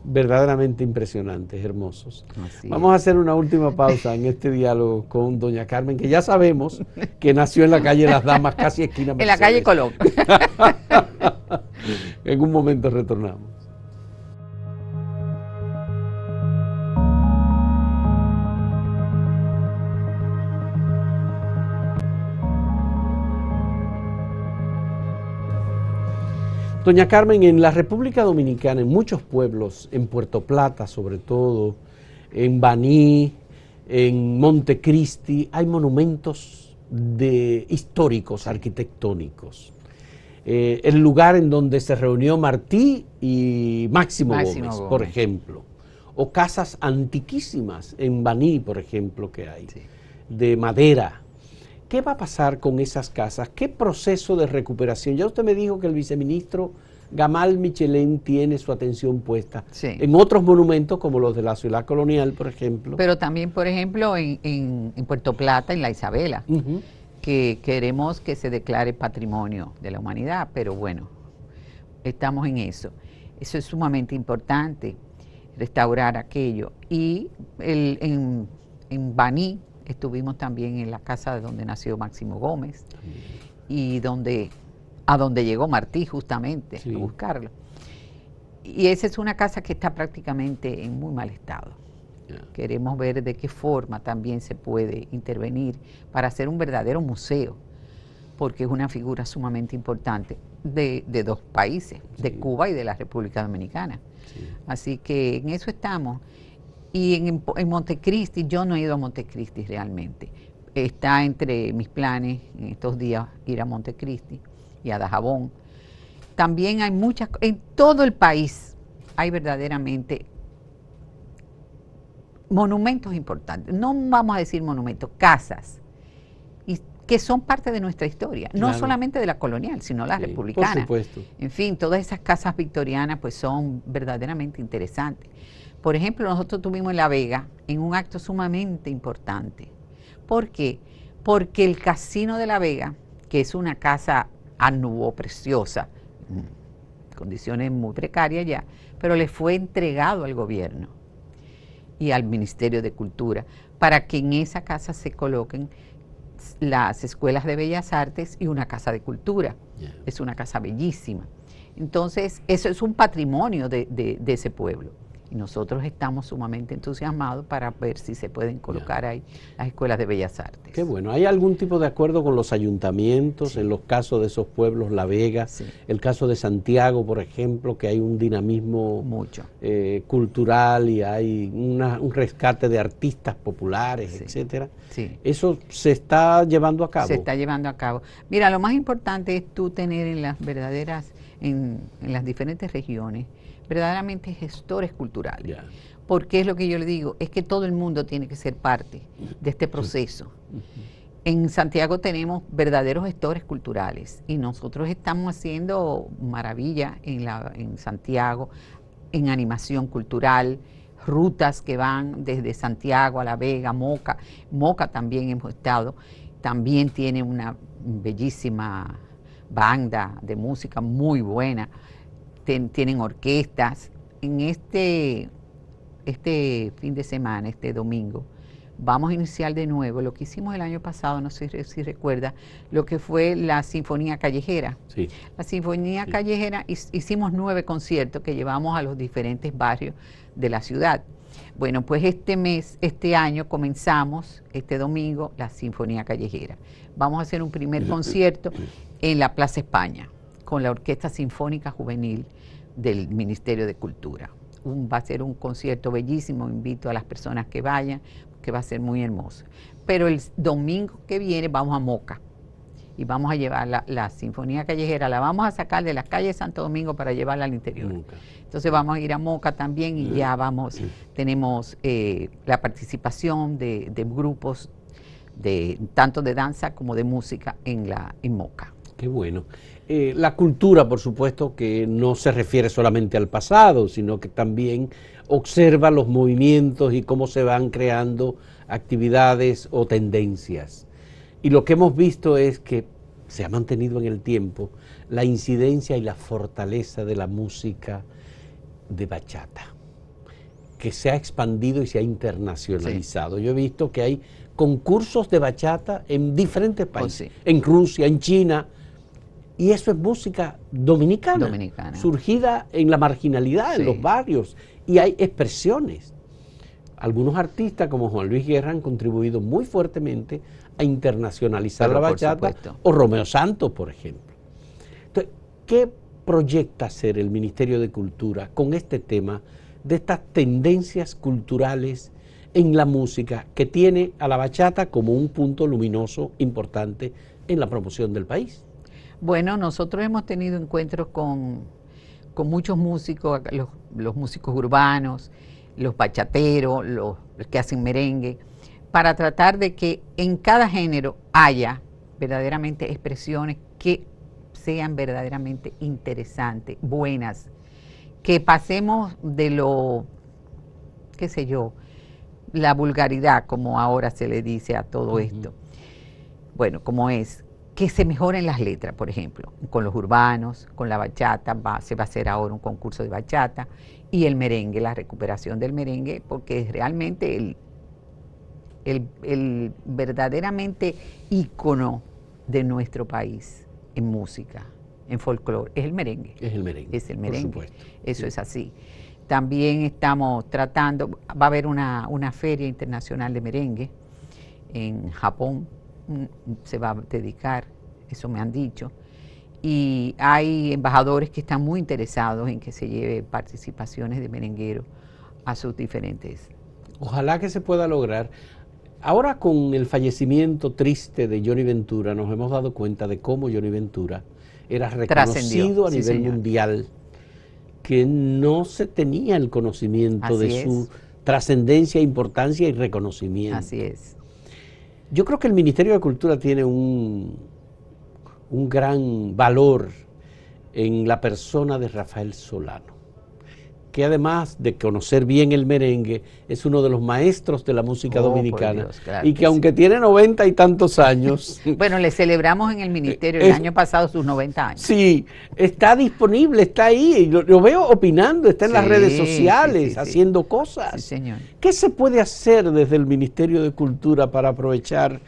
verdaderamente impresionantes, hermosos. Vamos a hacer una última pausa en este diálogo con doña Carmen, que ya sabemos que nació en la calle Las Damas, casi esquina Mercedes. En la calle Colón. En un momento retornamos. Doña Carmen, en la República Dominicana, en muchos pueblos, en Puerto Plata sobre todo, en Baní, en Montecristi, hay monumentos históricos, arquitectónicos. El lugar en donde se reunió Martí y Máximo Gómez, por ejemplo. O casas antiquísimas en Baní, por ejemplo, que hay, de madera. ¿Qué va a pasar con esas casas? ¿Qué proceso de recuperación? Ya usted me dijo que el viceministro Gamal Michelén tiene su atención puesta en otros monumentos como los de la ciudad colonial, por ejemplo. Pero también, por ejemplo, en Puerto Plata, en la Isabela, que queremos que se declare patrimonio de la humanidad, pero bueno, estamos en eso. Eso es sumamente importante, restaurar aquello. Y en Baní, estuvimos también en la casa de donde nació Máximo Gómez y a donde llegó Martí justamente a buscarlo. Y esa es una casa que está prácticamente en muy mal estado. Queremos ver de qué forma también se puede intervenir para hacer un verdadero museo, porque es una figura sumamente importante de dos países, de Cuba y de la República Dominicana. Así que en eso estamos. Y en Montecristi, yo no he ido a Montecristi realmente. Está entre mis planes en estos días ir a Montecristi y a Dajabón. También hay en todo el país hay verdaderamente monumentos importantes. No vamos a decir monumentos, casas, que son parte de nuestra historia. No solamente de la colonial, sino la republicana. Por supuesto. En fin, todas esas casas victorianas pues son verdaderamente interesantes. Por ejemplo, nosotros tuvimos en La Vega en un acto sumamente importante. ¿Por qué? Porque el Casino de La Vega, que es una casa anúo preciosa, condiciones muy precarias ya, pero le fue entregado al gobierno y al Ministerio de Cultura para que en esa casa se coloquen las escuelas de bellas artes y una casa de cultura. Es una casa bellísima. Entonces, eso es un patrimonio de ese pueblo. Y nosotros estamos sumamente entusiasmados para ver si se pueden colocar ahí las escuelas de bellas artes. Qué bueno. ¿Hay algún tipo de acuerdo con los ayuntamientos en los casos de esos pueblos, La Vega, el caso de Santiago, por ejemplo, que hay un dinamismo cultural y hay un rescate de artistas populares, etcétera? Sí. ¿Eso se está llevando a cabo? Se está llevando a cabo. Mira, lo más importante es tú tener en las verdaderas, en las diferentes regiones, verdaderamente gestores culturales. Porque es lo que yo le digo, es que todo el mundo tiene que ser parte de este proceso. En Santiago tenemos verdaderos gestores culturales y nosotros estamos haciendo maravilla en Santiago, en animación cultural, rutas que van desde Santiago a La Vega, Moca. Moca también hemos estado, también tiene una bellísima banda de música muy buena. Tienen orquestas. En este fin de semana, este domingo, vamos a iniciar de nuevo lo que hicimos el año pasado, no sé si recuerda, lo que fue la Sinfonía Callejera. Sí. La Sinfonía Callejera, hicimos 9 conciertos que llevamos a los diferentes barrios de la ciudad. Bueno, pues este año comenzamos, este domingo, la Sinfonía Callejera. Vamos a hacer un primer concierto en la Plaza España, con la Orquesta Sinfónica Juvenil del Ministerio de Cultura. Va a ser un concierto bellísimo, invito a las personas que vayan, que va a ser muy hermoso. Pero el domingo que viene vamos a Moca y vamos a llevar la Sinfonía Callejera, la vamos a sacar de las calles de Santo Domingo para llevarla al interior. Entonces vamos a ir a Moca también y ya tenemos la participación de grupos tanto de danza como de música en Moca. Qué bueno. La cultura, por supuesto, que no se refiere solamente al pasado, sino que también observa los movimientos y cómo se van creando actividades o tendencias. Y lo que hemos visto es que se ha mantenido en el tiempo la incidencia y la fortaleza de la música de bachata, que se ha expandido y se ha internacionalizado. Yo he visto que hay concursos de bachata en diferentes países, en Rusia, en China. Y eso es música dominicana, surgida en la marginalidad, en los barrios, y hay expresiones. Algunos artistas como Juan Luis Guerra han contribuido muy fuertemente a internacionalizar la bachata, o Romeo Santos, por ejemplo. Entonces, ¿qué proyecta hacer el Ministerio de Cultura con este tema de estas tendencias culturales en la música que tiene a la bachata como un punto luminoso importante en la promoción del país? Bueno, nosotros hemos tenido encuentros con muchos músicos, los músicos urbanos, los bachateros, los que hacen merengue, para tratar de que en cada género haya verdaderamente expresiones que sean verdaderamente interesantes, buenas, que pasemos de qué sé yo, la vulgaridad, como ahora se le dice a todo esto. Bueno, como es, que se mejoren las letras, por ejemplo, con los urbanos, con la bachata, se va a hacer ahora un concurso de bachata, y el merengue, la recuperación del merengue, porque es realmente el verdaderamente ícono de nuestro país en música, en folclore, es el merengue. Es el merengue. Es el merengue. Por supuesto. Eso es así. También estamos tratando, va a haber una feria internacional de merengue en Japón, se va a dedicar, eso me han dicho, y hay embajadores que están muy interesados en que se lleve participaciones de merengueros a sus diferentes. Ojalá que se pueda lograr. Ahora, con el fallecimiento triste de Johnny Ventura, nos hemos dado cuenta de cómo Johnny Ventura era reconocido a nivel mundial, que no se tenía el conocimiento de su trascendencia, importancia y reconocimiento. Así es. Yo creo que el Ministerio de Cultura tiene un gran valor en la persona de Rafael Solano, que además de conocer bien el merengue, es uno de los maestros de la música dominicana, Dios, claro, y que aunque tiene 90 y tantos años... Bueno, le celebramos en el Ministerio el año pasado sus 90 años. Sí, está disponible, está ahí, lo veo opinando, está en las redes sociales, haciendo cosas. Sí, señor. ¿Qué se puede hacer desde el Ministerio de Cultura para aprovechar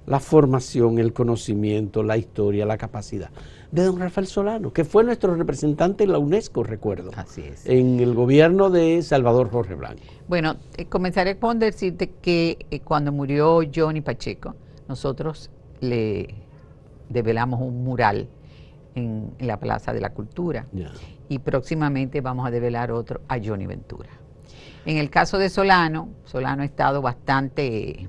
la formación, el conocimiento, la historia, la capacidad de don Rafael Solano, que fue nuestro representante en la UNESCO, recuerdo. Así es. En el gobierno de Salvador Jorge Blanco. Bueno, comenzaré con decirte que cuando murió Johnny Pacheco, nosotros le develamos un mural en la Plaza de la Cultura. Ya. Y próximamente vamos a develar otro a Johnny Ventura. En el caso de Solano, Solano ha estado bastante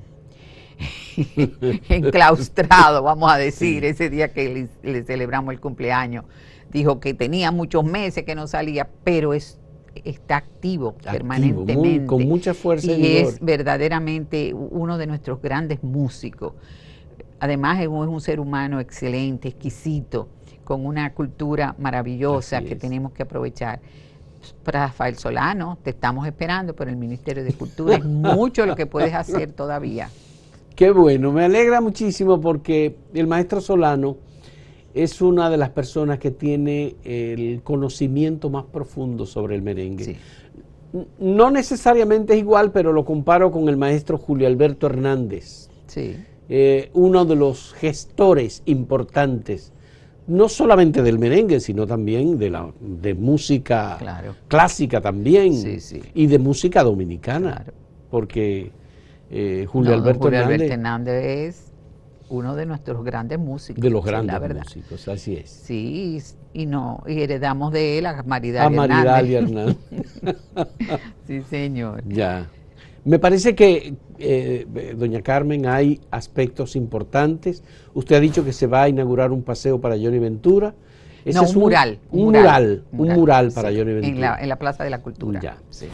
enclaustrado, vamos a decir, sí. Ese día que le celebramos el cumpleaños, dijo que tenía muchos meses que no salía, pero está activo permanentemente. Con mucha fuerza y es verdaderamente uno de nuestros grandes músicos. Además es un ser humano excelente, exquisito, con una cultura maravillosa que tenemos que aprovechar. Rafael Solano, te estamos esperando por el Ministerio de Cultura, es mucho lo que puedes hacer todavía. Qué bueno, me alegra muchísimo porque el maestro Solano es una de las personas que tiene el conocimiento más profundo sobre el merengue. Sí. No necesariamente es igual, pero lo comparo con el maestro Julio Alberto Hernández. Sí. Uno de los gestores importantes, no solamente del merengue, sino también de música clásica también, y de música dominicana, porque Julio Alberto Hernández es uno de nuestros grandes músicos. De los grandes músicos, así es. Sí, y heredamos de él a Maridalia Hernández. Sí, señor. Ya. Me parece que, doña Carmen, hay aspectos importantes. Usted ha dicho que se va a inaugurar un paseo para Johnny Ventura. No, un mural. Un mural para Johnny Ventura. En la Plaza de la Cultura. Ya. Sí.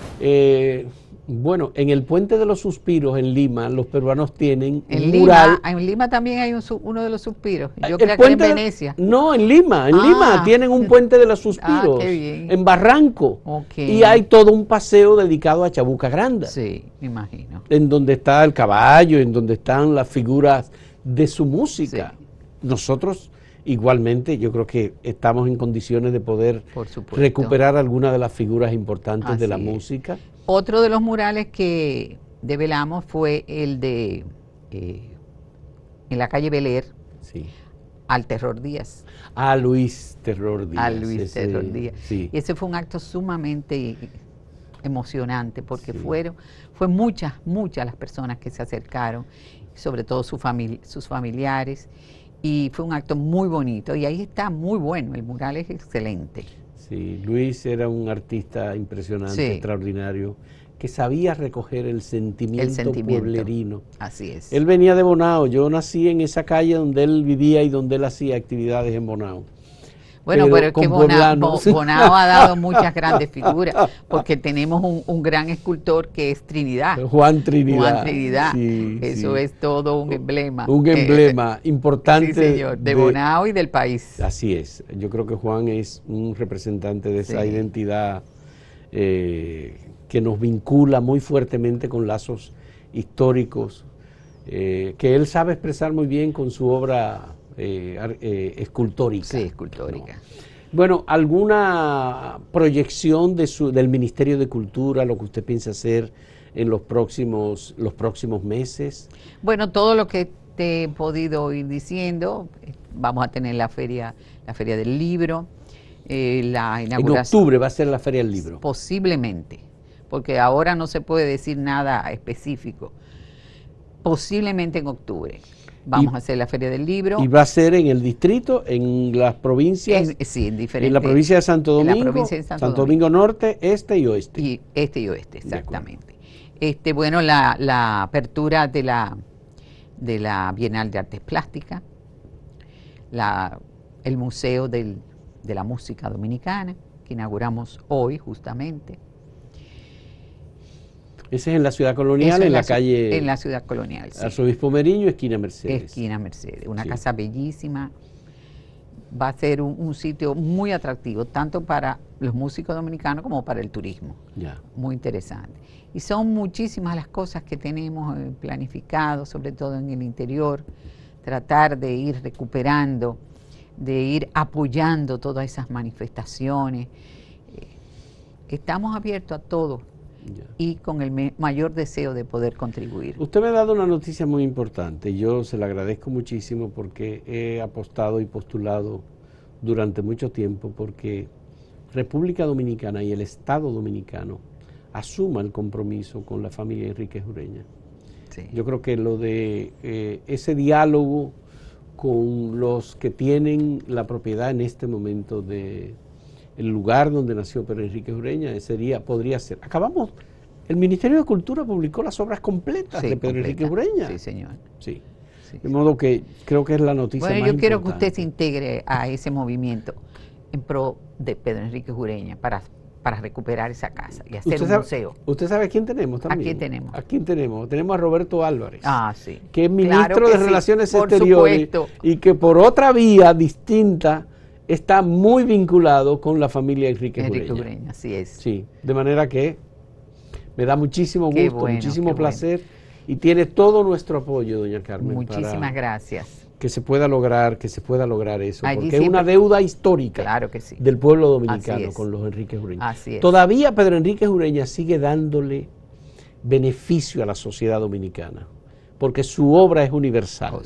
Bueno, en el Puente de los Suspiros en Lima, los peruanos tienen un mural. En Lima también hay uno de los suspiros. Yo creo que en Venecia. No, en Lima. En Lima tienen un Puente de los Suspiros. Qué bien. En Barranco. Okay. Y hay todo un paseo dedicado a Chabuca Granda. Sí, me imagino. En donde está el caballo, en donde están las figuras de su música. Sí. Nosotros, igualmente, yo creo que estamos en condiciones de poder recuperar algunas de las figuras importantes de la música. Otro de los murales que develamos fue el de en la calle Bel Air, al Terror Díaz. A Luis Terror Díaz. A Luis Terror Díaz. Sí. Y ese fue un acto sumamente emocionante porque fue muchas las personas que se acercaron, sobre todo sus familiares, y fue un acto muy bonito. Y ahí está muy bueno, el mural es excelente. Sí, Luis era un artista impresionante, extraordinario, que sabía recoger el sentimiento pueblerino. Así es. Él venía de Bonao, yo nací en esa calle donde él vivía y donde él hacía actividades en Bonao. Bueno, pero es que Bonao ha dado muchas grandes figuras, porque tenemos un gran escultor que es Trinidad. Juan Trinidad. Juan Trinidad. Sí, eso es todo un emblema. Un emblema importante. Sí, señor, de Bonao y del país. Así es. Yo creo que Juan es un representante de esa identidad que nos vincula muy fuertemente con lazos históricos, que él sabe expresar muy bien con su obra escultórica. Sí, escultórica. ¿No? Bueno, ¿alguna proyección del Ministerio de Cultura, lo que usted piensa hacer en los próximos meses? Bueno, todo lo que te he podido ir diciendo, vamos a tener la feria del libro, la inauguración. En octubre va a ser la Feria del Libro. Posiblemente, porque ahora no se puede decir nada específico. Posiblemente en octubre. Vamos a hacer la Feria del Libro. ¿Y va a ser en el distrito, en las provincias? Sí, en diferentes. En la provincia de Santo Domingo, en la provincia de Santo Domingo Norte, Este y Oeste. Y Este y Oeste, exactamente. Bueno, la apertura de la Bienal de Artes Plásticas, el Museo de la Música Dominicana, que inauguramos hoy justamente. Ese es en la Ciudad Colonial, en la calle... En la Ciudad Colonial, sí. Arzobispo Meriño, esquina Mercedes. Esquina Mercedes, una casa bellísima. Va a ser un sitio muy atractivo, tanto para los músicos dominicanos como para el turismo. Muy interesante. Y son muchísimas las cosas que tenemos planificado, sobre todo en el interior, tratar de ir recuperando, de ir apoyando todas esas manifestaciones. Estamos abiertos a todo. y con el mayor deseo de poder contribuir. Usted me ha dado una noticia muy importante, yo se la agradezco muchísimo porque he apostado y postulado durante mucho tiempo porque República Dominicana y el Estado Dominicano asuma el compromiso con la familia Enríquez Ureña. Sí. Yo creo que lo de ese diálogo con los que tienen la propiedad en este momento de el lugar donde nació Pedro Enríquez Ureña, podría ser. El Ministerio de Cultura publicó las obras completas de Pedro Enríquez Ureña. Sí, señor. Sí. De modo que creo que es la noticia más importante. Bueno, yo quiero que usted se integre a ese movimiento en pro de Pedro Enríquez Ureña para recuperar esa casa y hacer un museo. ¿Usted sabe a quién tenemos también? ¿A quién tenemos? ¿A quién tenemos? Tenemos a Roberto Álvarez. Sí. Que es ministro de Relaciones Exteriores y que por otra vía distinta está muy vinculado con la familia Enríquez Ureña. Así es. Sí, de manera que me da muchísimo gusto, muchísimo placer y tiene todo nuestro apoyo, doña Carmen. Muchísimas gracias. Que se pueda lograr eso, porque es una deuda histórica del pueblo dominicano con los Enríquez Ureña. Así es. Todavía Pedro Enríquez Ureña sigue dándole beneficio a la sociedad dominicana, porque su obra es universal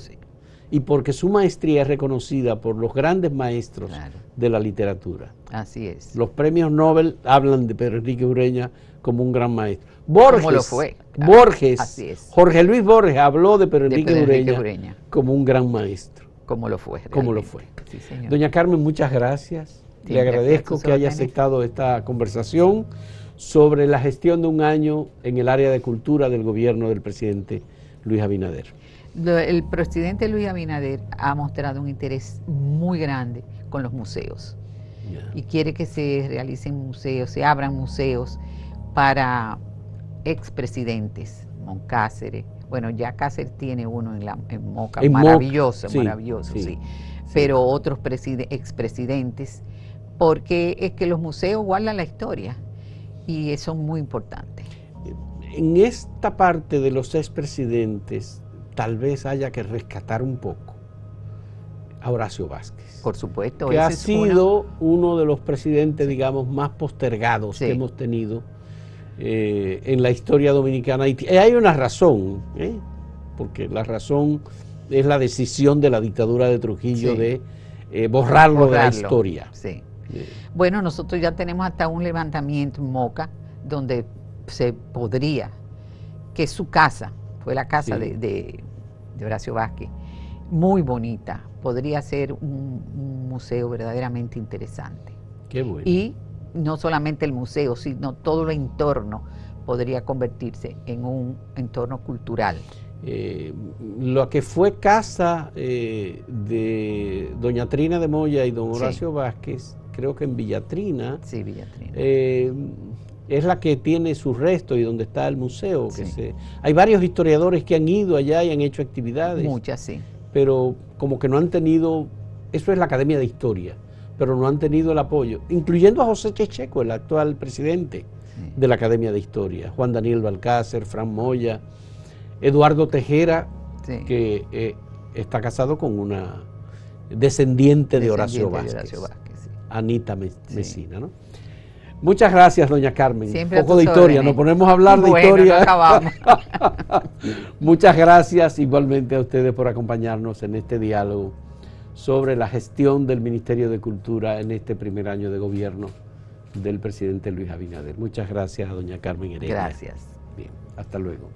y porque su maestría es reconocida por los grandes maestros de la literatura. Así es. Los premios Nobel hablan de Pedro Enríquez Ureña como un gran maestro. Borges, como lo fue. Borges, así es. Jorge Luis Borges habló de Pedro Enríquez Ureña como un gran maestro. Como lo fue. Como lo fue. Sí, señor. Doña Carmen, muchas gracias. Le agradezco que haya aceptado esta conversación sobre la gestión de un año en el área de cultura del gobierno del presidente Luis Abinader. El presidente Luis Abinader ha mostrado un interés muy grande con los museos y quiere que se realicen museos, se abran museos para expresidentes, Moncáceres. Bueno, ya Cáceres tiene uno en Moca, maravilloso, sí. Pero otros expresidentes, porque es que los museos guardan la historia y son muy importantes. En esta parte de los expresidentes, tal vez haya que rescatar un poco a Horacio Vázquez. Por supuesto. Que ha sido uno de los presidentes, digamos, más postergados que hemos tenido en la historia dominicana. Y hay una razón, porque la razón es la decisión de la dictadura de Trujillo de borrarlo de la historia. Sí. Bueno, nosotros ya tenemos hasta un levantamiento en Moca, donde se podría, que su casa, fue la casa de Horacio Vázquez, muy bonita, podría ser un museo verdaderamente interesante. Qué bueno. Y no solamente el museo, sino todo el entorno podría convertirse en un entorno cultural. Lo que fue casa de doña Trina de Moya y don Horacio Vázquez, creo que en Villatrina, Villatrina. Es la que tiene sus restos y donde está el museo. Hay varios historiadores que han ido allá y han hecho actividades. Muchas, sí. Pero como que no han tenido, eso es la Academia de Historia, pero no han tenido el apoyo, incluyendo a José Checheco, el actual presidente de la Academia de Historia, Juan Daniel Balcácer, Fran Moya, Eduardo Tejera, que está casado con una descendiente de Horacio Vázquez, Anita Mesina, ¿no? Muchas gracias, doña Carmen. Siempre un poco de historia, nos ponemos a hablar de historia. No acabamos. Muchas gracias igualmente a ustedes por acompañarnos en este diálogo sobre la gestión del Ministerio de Cultura en este primer año de gobierno del presidente Luis Abinader. Muchas gracias a doña Carmen Heredia. Gracias. Bien, hasta luego.